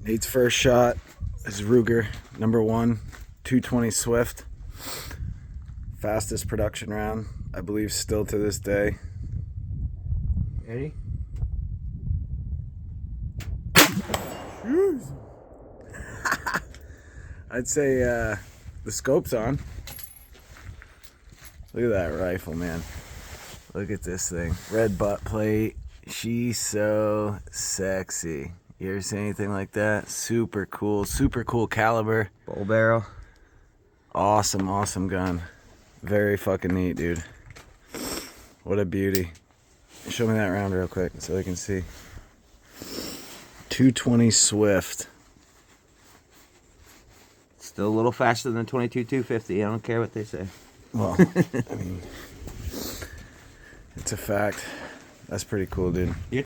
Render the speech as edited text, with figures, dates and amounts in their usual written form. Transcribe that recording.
Nate's first shot is Ruger #1 220 Swift. Fastest production round, I believe, still to this day. Ready? I'd say the scope's on. Look at that rifle, man. Look at this thing. Red butt plate. She's so sexy. You ever see anything like that? Super cool caliber. Bull barrel. Awesome, awesome gun. Very fucking neat, dude. What a beauty. Show me that round real quick so I can see. 220 Swift. Still a little faster than 22-250. I don't care what they say. Well, I mean, it's a fact. That's pretty cool, dude.